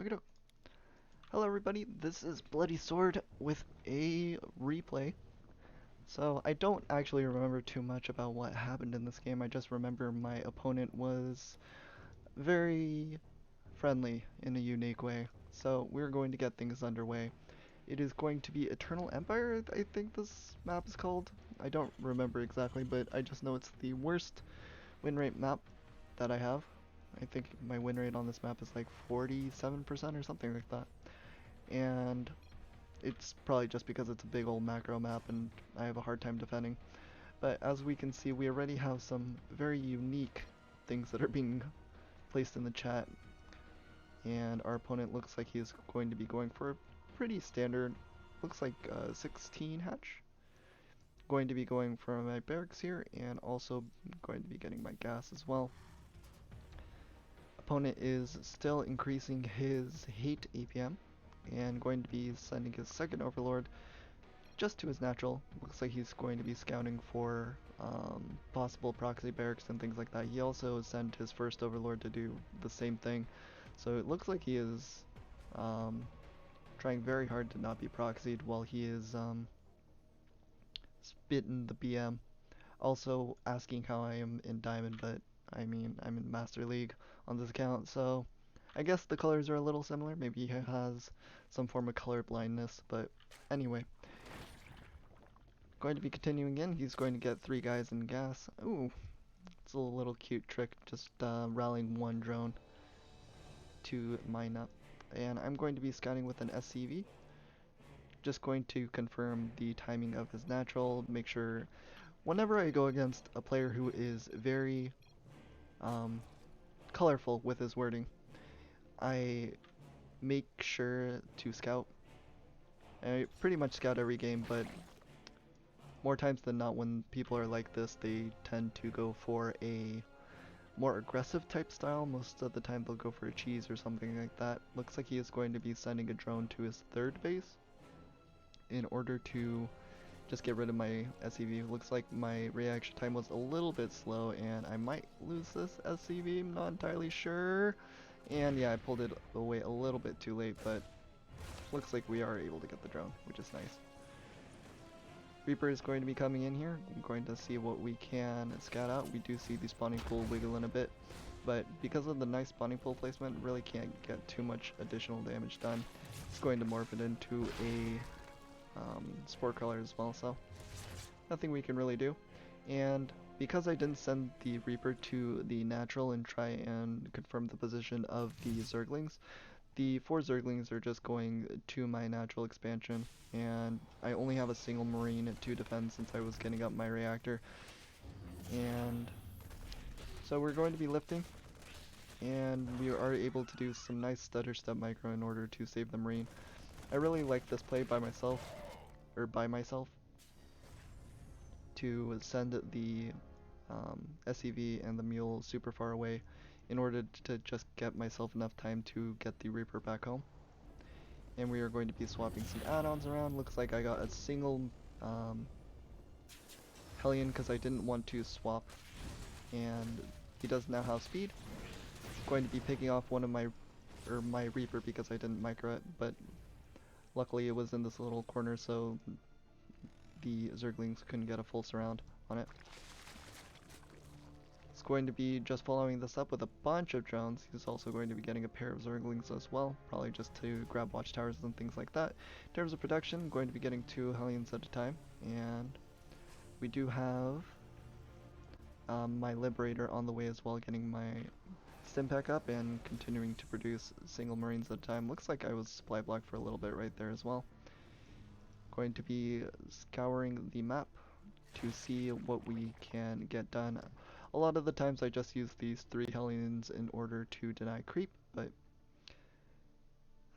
Okay. Hello everybody, this is Bloody Sword with a replay. So I don't actually remember too much about what happened in this game. I just remember my opponent was very friendly in a unique way. So we're going to get things underway. It is going to be Eternal Empire, I think this map is called. I don't remember exactly, but I just know it's the worst win rate map that I have. I think my win rate on this map is like 47% or something like that. And it's probably just because it's a big old macro map and I have a hard time defending. But as we can see, we already have some very unique things that are being placed in the chat. And our opponent looks like he is going to be going for a pretty standard, looks like 16 hatch. Going to be going for my barracks here and also going to be getting my gas as well. Opponent is still increasing his hate APM and going to be sending his second overlord just to his natural. Looks like he's going to be scouting for possible proxy barracks and things like that. He also sent his first overlord to do the same thing. So it looks like he is trying very hard to not be proxied while he is spitting the BM. Also asking how I am in Diamond, but I mean, I'm in Master League on this account, so I guess the colors are a little similar. Maybe he has some form of color blindness, but anyway. Going to be continuing in, he's going to get 3 guys in gas. Ooh, it's a little cute trick, just rallying one drone to mine up. And I'm going to be scouting with an SCV. Just going to confirm the timing of his natural, make sure whenever I go against a player who is very colorful with his wording, I make sure to scout. I pretty much scout every game, but more times than not when people are like this, they tend to go for a more aggressive type style. Most of the time they'll go for a cheese or something like that. Looks like he is going to be sending a drone to his third base in order to just get rid of my SCV. Looks like my reaction time was a little bit slow and I might lose this SCV, I'm not entirely sure. And yeah, I pulled it away a little bit too late, but looks like we are able to get the drone, which is nice. Reaper is going to be coming in here. I'm going to see what we can scout out. We do see the spawning pool wiggling a bit, but because of the nice spawning pool placement, really can't get too much additional damage done. It's going to morph it into a sport color as well, so nothing we can really do. And because I didn't send the Reaper to the natural and try and confirm the position of the Zerglings, the 4 Zerglings are just going to my natural expansion, and I only have a single Marine to defend since I was getting up my reactor. And so we're going to be lifting, and we are able to do some nice stutter step micro in order to save the Marine. I really like this play by myself, to send the SCV and the Mule super far away in order to just get myself enough time to get the Reaper back home. And we are going to be swapping some add-ons around. Looks like I got a single Hellion because I didn't want to swap, and he does now have speed. Going to be picking off one of my Reaper because I didn't micro it, but luckily it was in this little corner so the Zerglings couldn't get a full surround on it. He's going to be just following this up with a bunch of drones. He's also going to be getting a pair of Zerglings as well, probably just to grab watchtowers and things like that. In terms of production, I'm going to be getting 2 Hellions at a time, and we do have my Liberator on the way as well, getting my Stimpack up and continuing to produce single Marines at a time. Looks like I was supply blocked for a little bit right there as well. Going to be scouring the map to see what we can get done. A lot of the times I just use these 3 Hellions in order to deny creep, but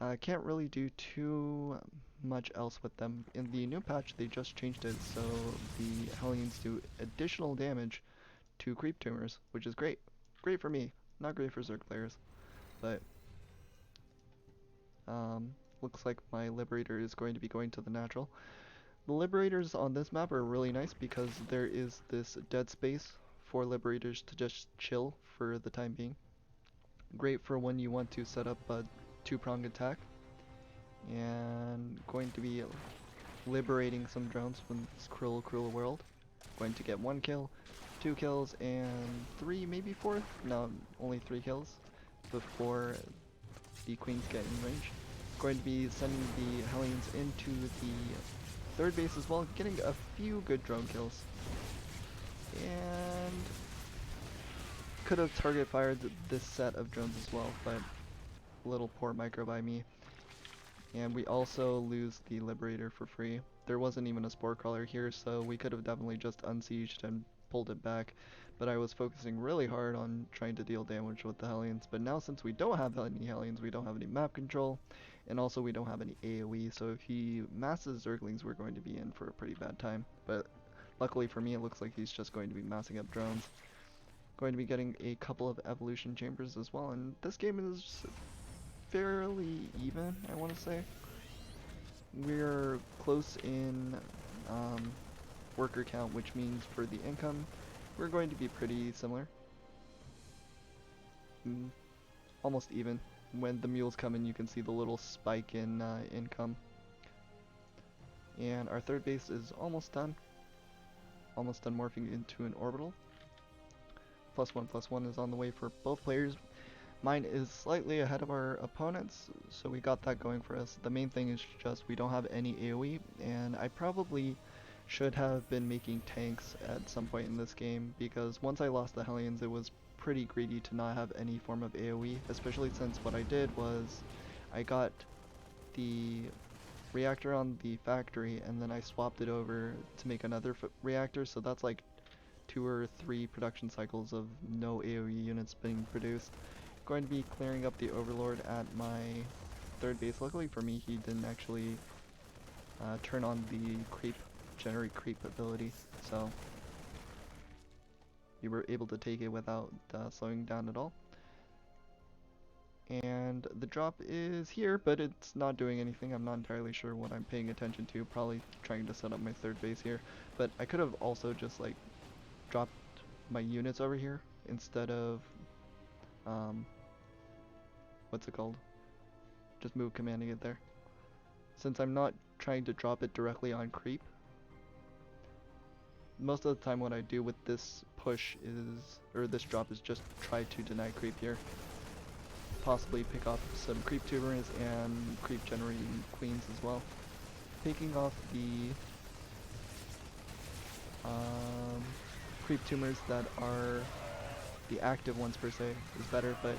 I can't really do too much else with them. In the new patch they just changed it so the Hellions do additional damage to creep tumors, which is great. Great for me, not great for Zerg players, but looks like my Liberator is going to be going to the natural. The Liberators on this map are really nice because there is this dead space for Liberators to just chill for the time being. Great for when you want to set up two-pronged attack. And going to be liberating some drones from this cruel, cruel world. Going to get 1 kill, 2 kills, and 3, maybe 4? No, only 3 kills before the queens get in range. Going to be sending the Hellions into the third base as well, getting a few good drone kills. And could have target fired this set of drones as well, but a little poor micro by me. And we also lose the Liberator for free. There wasn't even a Spore Crawler here, so we could have definitely just unsieged and pulled it back. But I was focusing really hard on trying to deal damage with the Hellions. But now since we don't have any Hellions, we don't have any map control, and also we don't have any AoE, so if he masses Zerglings, we're going to be in for a pretty bad time. But luckily for me, it looks like he's just going to be massing up drones. Going to be getting a couple of evolution chambers as well, and this game is fairly even, I want to say. We're close in worker count, which means for the income, we're going to be pretty similar. Almost even. When the mules come in, you can see the little spike in income. And our third base is almost done. Almost done morphing into an orbital. +1/+1 is on the way for both players. Mine is slightly ahead of our opponents, so we got that going for us. The main thing is just we don't have any AoE, and I probably should have been making tanks at some point in this game, because once I lost the Hellions, it was pretty greedy to not have any form of AoE, especially since what I did was I got the reactor on the factory, and then I swapped it over to make another reactor, so that's like 2 or 3 production cycles of no AoE units being produced. Going to be clearing up the Overlord at my third base. Luckily for me, he didn't actually turn on the generate creep ability, so you were able to take it without slowing down at all. And the drop is here, but it's not doing anything. I'm not entirely sure what I'm paying attention to. Probably trying to set up my third base here, but I could have also just like dropped my units over here instead of what's it called? Just move commanding it there. Since I'm not trying to drop it directly on creep, most of the time what I do with this push is, or this drop is just try to deny creep here. Possibly pick off some creep tumors and creep generating queens as well. Picking off the creep tumors that are the active ones per se is better, but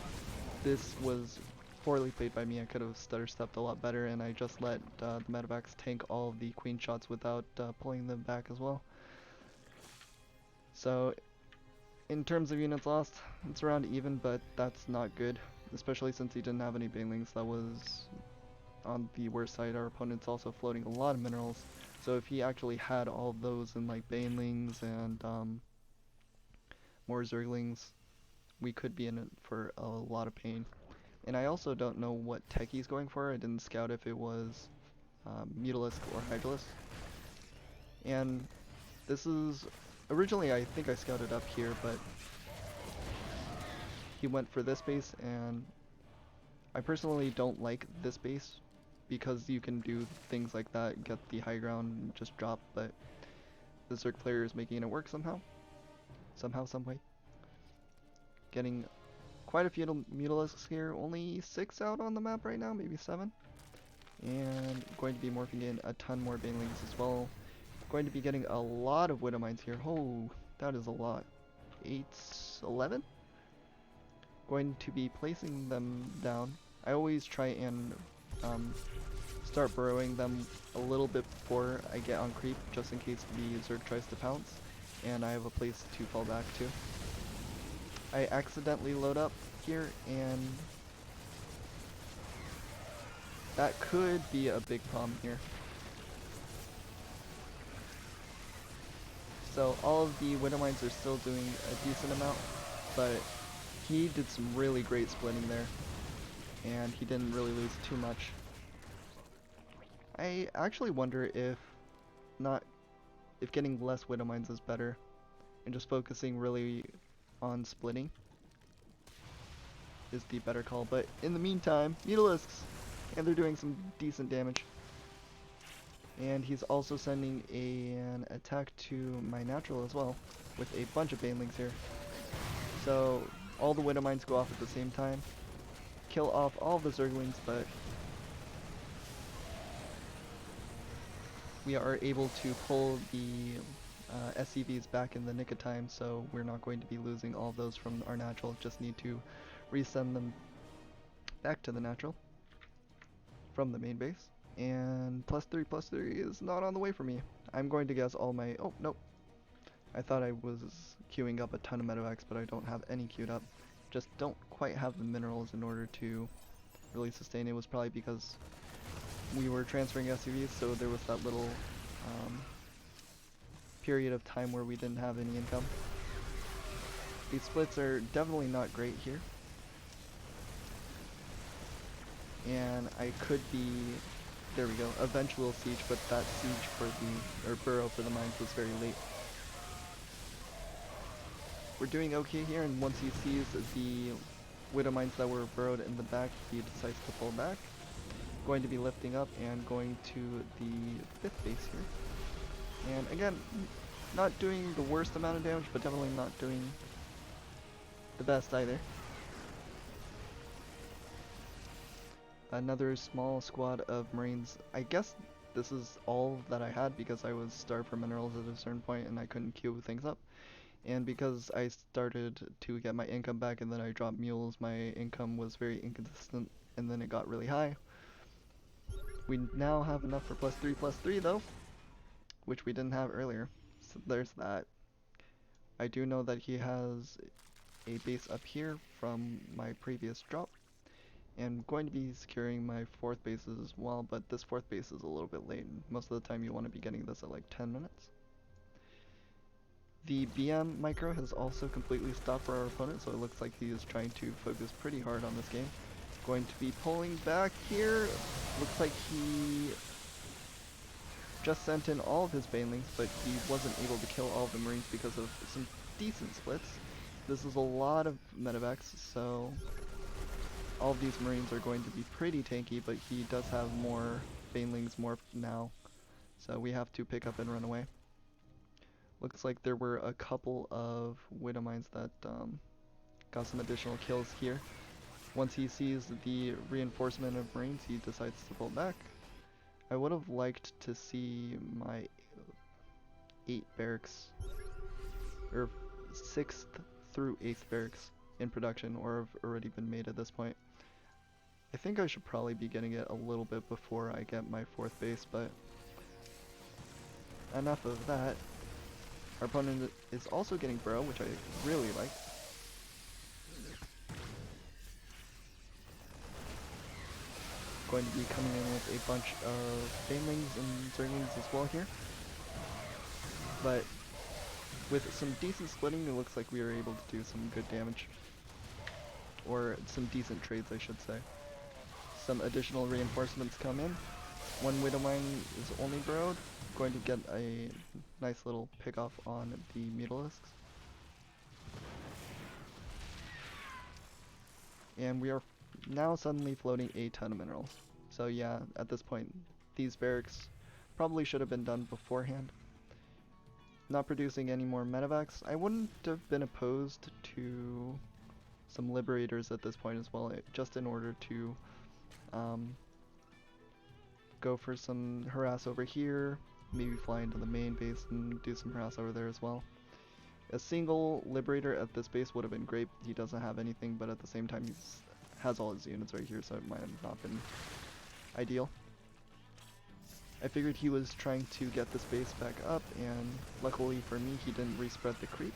this was poorly played by me. I could have stutter stepped a lot better, and I just let the medevacs tank all of the queen shots without pulling them back as well. So in terms of units lost, it's around even, but that's not good, especially since he didn't have any banelings. That was on the worst side. Our opponent's also floating a lot of minerals, so if he actually had all of those in like banelings and more zerglings, we could be in it for a lot of pain. And I also don't know what tech he's going for. I didn't scout if it was Mutalisk or Hydralisk. And this is, originally I think I scouted up here, but he went for this base, and I personally don't like this base because you can do things like that, get the high ground and just drop, but the Zerg player is making it work somehow. Some way. Getting quite a few Mutalisks here, only 6 out on the map right now, maybe 7. And going to be morphing in a ton more banelings as well. Going to be getting a lot of Widow Mines here. Oh, that is a lot. 8, 11? Going to be placing them down. I always try and start burrowing them a little bit before I get on creep, just in case the Zerg tries to pounce, and I have a place to fall back to. I accidentally load up here, and that could be a big problem here. So all of the Widow Mines are still doing a decent amount, but he did some really great splitting there, and he didn't really lose too much. I actually wonder if getting less Widow Mines is better, and just focusing really on splitting. is the better call. But in the meantime, Mutalisks, and they're doing some decent damage. And he's also sending an attack to my natural as well, with a bunch of banelings here. So all the Widow Mines go off at the same time, kill off all of the Zerglings, but we are able to pull the SCVs back in the nick of time, so we're not going to be losing all of those from our natural. Just need to resend them back to the natural from the main base. And +3/+3 is not on the way for me. I'm going to guess all my... Oh, nope. I thought I was queuing up a ton of medevacs, but I don't have any queued up. Just don't quite have the minerals in order to really sustain. It was probably because we were transferring SCVs, so there was that little period of time where we didn't have any income. These splits are definitely not great here. And I could be... There we go. Eventual siege, but that siege for the... or burrow for the mines was very late. We're doing okay here, and once he sees the Widow Mines that were burrowed in the back, he decides to pull back. Going to be lifting up and going to the 5th base here. And again, not doing the worst amount of damage, but definitely not doing the best either. Another small squad of Marines. I guess this is all that I had because I was starved for minerals at a certain point and I couldn't queue things up. And because I started to get my income back and then I dropped mules, my income was very inconsistent and then it got really high. We now have enough for +3/+3 though, which we didn't have earlier. So there's that. I do know that he has a base up here from my previous drop. And I'm going to be securing my 4th base as well, but this 4th base is a little bit late. Most of the time you want to be getting this at like 10 minutes. The BM micro has also completely stopped for our opponent, so it looks like he is trying to focus pretty hard on this game. Going to be pulling back here. Looks like he just sent in all of his banelings, but he wasn't able to kill all of the Marines because of some decent splits. This is a lot of medevacs, so all of these Marines are going to be pretty tanky, but he does have more banelings morphed now, so we have to pick up and run away. Looks like there were a couple of Widow Mines that got some additional kills here. Once he sees the reinforcement of Marines, he decides to pull back. I would have liked to see my 8 barracks, or 6th through 8th barracks in production, or have already been made at this point. I think I should probably be getting it a little bit before I get my 4th base, but enough of that. Our opponent is also getting burrow, which I really like. Going to be coming in with a bunch of banelings and zerglings as well here. But with some decent splitting, it looks like we are able to do some good damage. Or some decent trades, I should say. Some additional reinforcements come in. One Widow Mine is only burrowed. Going to get a nice little pick off on the Mutalisks. And we are now suddenly floating a ton of minerals. So yeah, at this point, these barracks probably should have been done beforehand. Not producing any more medevacs. I wouldn't have been opposed to some liberators at this point as well, just in order to go for some harass over here, maybe fly into the main base and do some harass over there as well. A single liberator at this base would have been great. He doesn't have anything, but at the same time he has all his units right here, so it might have not been ideal. I figured he was trying to get this base back up, and luckily for me he didn't respread the creep.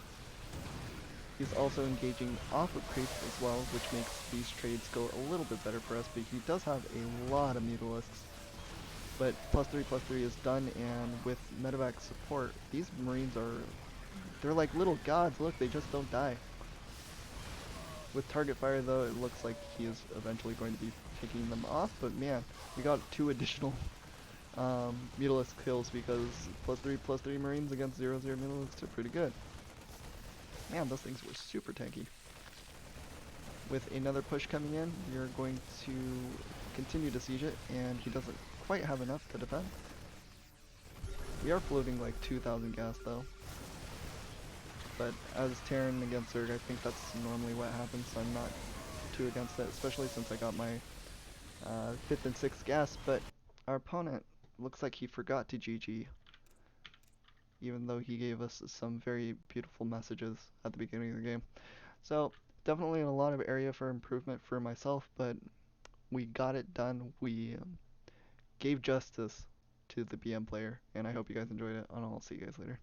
He's also engaging off of creep as well, which makes these trades go a little bit better for us, but he does have a lot of Mutalisks. But +3/+3 is done, and with medevac support, these Marines they're like little gods. Look, they just don't die. With target fire though, it looks like he is eventually going to be picking them off, but man, we got 2 additional Mutalisk kills because +3/+3 Marines against 0/0 Mutalisks are pretty good. Man, those things were super tanky. with another push coming in, we are going to continue to siege it, and he doesn't quite have enough to defend. We are floating like 2,000 gas though. But as Terran against Zerg, I think that's normally what happens, so I'm not too against it, especially since I got my 5th and 6th gas, but our opponent looks like he forgot to GG, even though he gave us some very beautiful messages at the beginning of the game. So definitely a lot of area for improvement for myself, but we got it done. We gave justice to the BM player, and I hope you guys enjoyed it, and I'll see you guys later.